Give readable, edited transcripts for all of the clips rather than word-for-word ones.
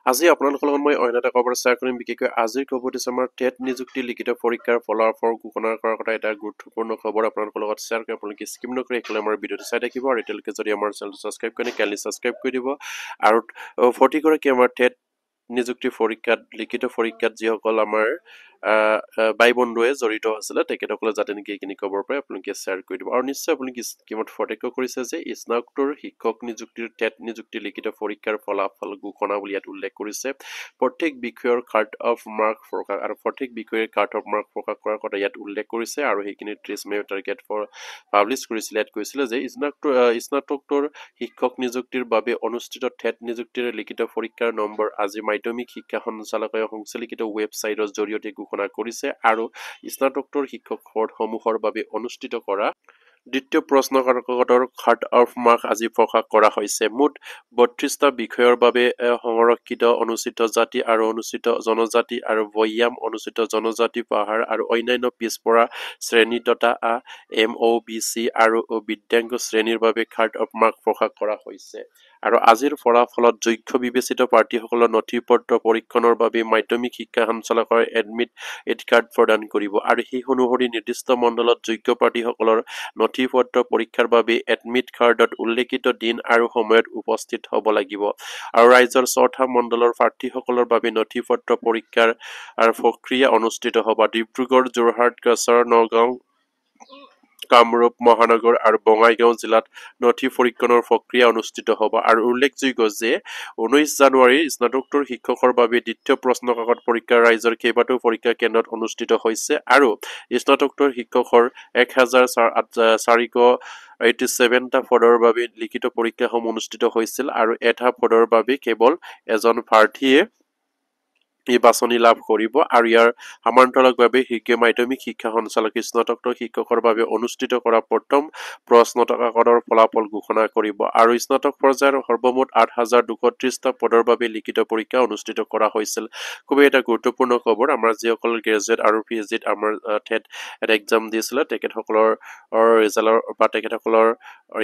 আজি আপোনালোকৰ লগত মই অন্য এটা খবৰ শ্বেয়াৰ কৰিম বিশেষকৈ আজিৰ খবৰটো হৈছে আমাৰ টেট নিযুক্তি লিখিত পৰীক্ষাৰ ফলাফল ঘোষণা কৰাৰ কথা এটা গুৰুত্বপূৰ্ণ খবৰ আপোনালোকৰ লগত শ্বেয়াৰ কৰি আপোনালোকে স্কিপ নকৰি একেলগে আমাৰ ভিডিঅ'টো চাই থাকিব আৰু এতিয়ালৈকে যদি আমাৰ চেনেলটো ছাবস্ক্ৰাইব কৰে কাইণ্ডলি ছাবস্ক্ৰাইব কৰি দিব আৰু 40গৰাকী আমাৰ টেট নিযুক্তি পৰীক্ষাত লিখিত পৰীক্ষাত যিসকল আমাৰ বাই বন্ধুৱে জড়িত আছিলে তেখেতসকলে যাতে নেকি এইখিনি খবৰ পায় আপোনালোকে শ্বেয়াৰ কৰি দিব আৰু নিশ্চয় আপোনালোকে স্কিমত প্ৰত্যক্ষ কৰিছে যে স্নাতকোত্তৰ শিক্ষক নিযুক্তিৰ টেট নিযুক্তি লিখিত পৰীক্ষাৰ ফলাফল ঘোষণা বুলি ইয়াত উল্লেখ কৰিছে প্ৰত্যেক বিষয়ৰ কাট অফ মাৰ্ক প্ৰকাশ আৰু প্ৰত্যেক বিষয়ৰ কাট অফ মাৰ্ক প্ৰকাশ কৰাৰ কথা ইয়াত উল্লেখ কৰিছে আৰু সেইখিনি 30 মে টাৰ্গেট ফৰ পাব্লিছ কৰিছিলে ইয়াত কৈছিলে যে স্নাতকোত্তৰ শিক্ষক নিযুক্তিৰ বাবে অনুষ্ঠিত টেট নিযুক্তিৰ লিখিত পৰীক্ষাৰ নম্বৰ আজি মাধ্যমিক শিক্ষা সঞ্চালকালয়ৰ সংশ্লিষ্ট ৱেবছাইটৰ জৰিয়তে ঘোষণা কৰিছে আৰু স্নাতকোত্তৰ শিক্ষক পদসমূহৰ বাবে অনুষ্ঠিত কৰা দ্বিতীয় প্ৰশ্ন কাকতৰ কাট অফ মাৰ্ক আজি প্ৰকাশ কৰা হৈছে মুঠ 32টা বিষয়ৰ বাবে সংৰক্ষিত অনুচিত জাতি আৰু অনুচিত জনজাতি আৰু বৈয়াম অনুচিত জনজাতি পাহাৰ আৰু অন্যান্য পিছপৰা শ্ৰেণী তথা MOBC আৰু বিদ্যাংগ শ্ৰেণীৰ বাবে কাট অফ মাৰ্ক প্ৰকাশ কৰা হৈছে আৰু আজিৰ ফলাফলত যোগ্য বিবেচিত প্ৰাৰ্থীসকলৰ নথিপত্ৰ পৰীক্ষণৰ বাবে মাধ্যমিক শিক্ষা সঞ্চালকালয়ৰ এডমিট কাৰ্ড প্ৰদান কৰিব আৰু সেই অনুসৰি নিৰ্দিষ্ট মণ্ডলত যোগ্য প্ৰাৰ্থীসকলৰ নথিপত্ৰ পৰীক্ষাৰ বাবে এডমিট কাৰ্ডত উল্লেখিত দিন আৰু সময়ত উপস্থিত হ'ব লাগিব আৰু ৰাজ্যৰ চৌথা মণ্ডলৰ প্ৰাৰ্থীসকলৰ বাবে নথিপত্ৰ পৰীক্ষাৰ প্ৰক্ৰিয়া অনুষ্ঠিত হ'ব ডিব্ৰুগড় যোৰহাট কাছাৰ নগাঁও কামৰূপ মহানগৰ আৰু বঙাইগাঁও জিলাত নথি পৰীক্ষণৰ প্ৰক্ৰিয়া অনুষ্ঠিত হ'ব আৰু উল্লেখযোগ্য যে 19 জানুৱাৰী স্নাতকোত্তৰ শিক্ষকৰ বাবে দ্বিতীয় প্ৰশ্ন কাকত পৰীক্ষা ৰাজ্যৰ কেইবাটাও পৰীক্ষা কেন্দ্ৰত অনুষ্ঠিত হৈছে আৰু স্নাতকোত্তৰ শিক্ষকৰ 1487টা পদৰ বাবে লিখিত পৰীক্ষাসমূহ অনুষ্ঠিত হৈছিল আৰু এটা পদৰ বাবে কেৱল এজন প্ৰাৰ্থীয়ে এই বাছনি লাভ কৰিব আৰু ইয়াৰ সমান্তৰালভাৱে মাধ্যমিক শিক্ষা সঞ্চালকালয়ে স্নাতকোত্তৰ শিক্ষকৰ বাবে অনুষ্ঠিত কৰা প্ৰথম প্ৰশ্ন কাকতৰ ফলাফল ঘোষণা কৰিব আৰু স্নাতক পৰ্যায়ৰ সৰ্বমুঠ 8230টা পদৰ বাবে লিখিত পৰীক্ষা অনুষ্ঠিত কৰা হৈছিল খুবেই এটা গুৰুত্বপূৰ্ণ খবৰ আমাৰ যিসকল গ্ৰেজুৱেট আৰু পিএইচডিত আমাৰ টেট এক্সাম দিছিলে তেখেতসকলৰ ৰিজাল্টৰ বা তেখেতসকলৰ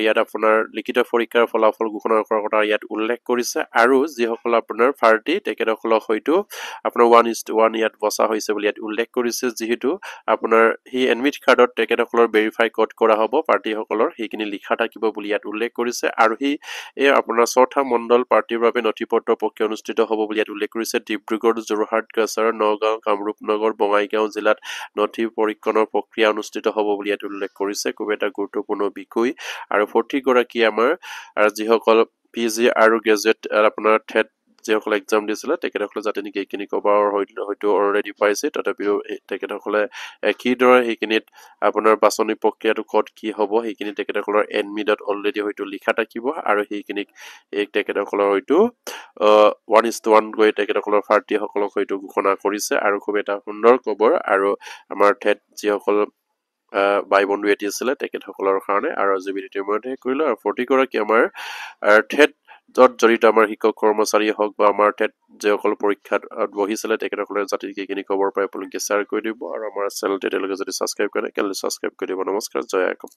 ইয়াত আপোনাৰ লিখিত পৰীক্ষাৰ ফলাফল ঘোষণা কৰাৰ কথা ইয়াত উল্লেখ কৰিছে আৰু যিসকল আপোনাৰ প্ৰাৰ্থী তেখেতসকলক হয়তো আপোনাৰ 1:1 ইয়াত বচা হৈছে বুলি ইয়াত উল্লেখ কৰিছে যিহেতু আপোনাৰ সেই এডমিট কাৰ্ডত তেখেতসকলৰ ভেৰিফাই কোড কৰা হ'ব প্ৰাৰ্থীসকলৰ সেইখিনি লিখা থাকিব বুলি ইয়াত উল্লেখ কৰিছে আৰু এই আপোনাৰ চৌথা মণ্ডল প্ৰাৰ্থীৰ বাবে নথিপত্ৰ প্ৰক্ৰিয়া অনুষ্ঠিত হ'ব বুলি ইয়াত উল্লেখ কৰিছে ডিব্ৰুগড় যোৰহাট কাছাৰ নগাঁও কামৰূপ নগৰ বঙাইগাঁও জিলাত নথি পৰীক্ষণৰ প্ৰক্ৰিয়া অনুষ্ঠিত হ'ব বুলি ইয়াত উল্লেখ কৰিছে খুব এটা গুৰুত্বপূৰ্ণ বিষয় আৰু 40গৰাকী আমাৰ যিসকল PG আৰু গ্ৰেজুৱেট আপোনাৰ টেট যিসকলে এক্সাম দিছিলে তেখেতসকলে যাতে নেকি এইখিনি কভাৰ হয়তো অলৰেডি পাইছে তথাপিও তেখেতসকলে কিদৰে সেইখিনিত আপোনাৰ বাছনি প্ৰক্ৰিয়াটো ক'ত কি হ'ব সেইখিনি তেখেতসকলৰ এডমিটত অলৰেডি হয়তো লিখা থাকিব আৰু সেইখিনিক তেখেতসকলৰ হয়তো 1:1 গৈ তেখেতসকলৰ প্ৰাৰ্থীসকলক হয়তো ঘোষণা কৰিছে আৰু খুব এটা সুন্দৰ খবৰ আৰু আমাৰ টেট যিসকল বাই বন্ধু এটি আছিলে তেখেতসকলৰ কাৰণে আৰু আজি ভিডিঅ'টো মই শেষ কৰিলোঁ আৰু 40গৰাকী আমাৰ টেট জড়িত আমাৰ শিক্ষক কৰ্মচাৰী হওক বা আমাৰ টেট যিসকল পৰীক্ষাত বহিছিলে তেখেতসকলে যাতে এইখিনি খবৰ পাই আপোনালোকে শ্বেয়াৰ কৰি দিব আৰু আমাৰ চেনেলটো এতিয়ালৈকে যদি ছাবস্ক্ৰাইব কৰে কাইণ্ডলি ছাবস্ক্ৰাইব কৰি দিব নমস্কাৰ জয় আইকম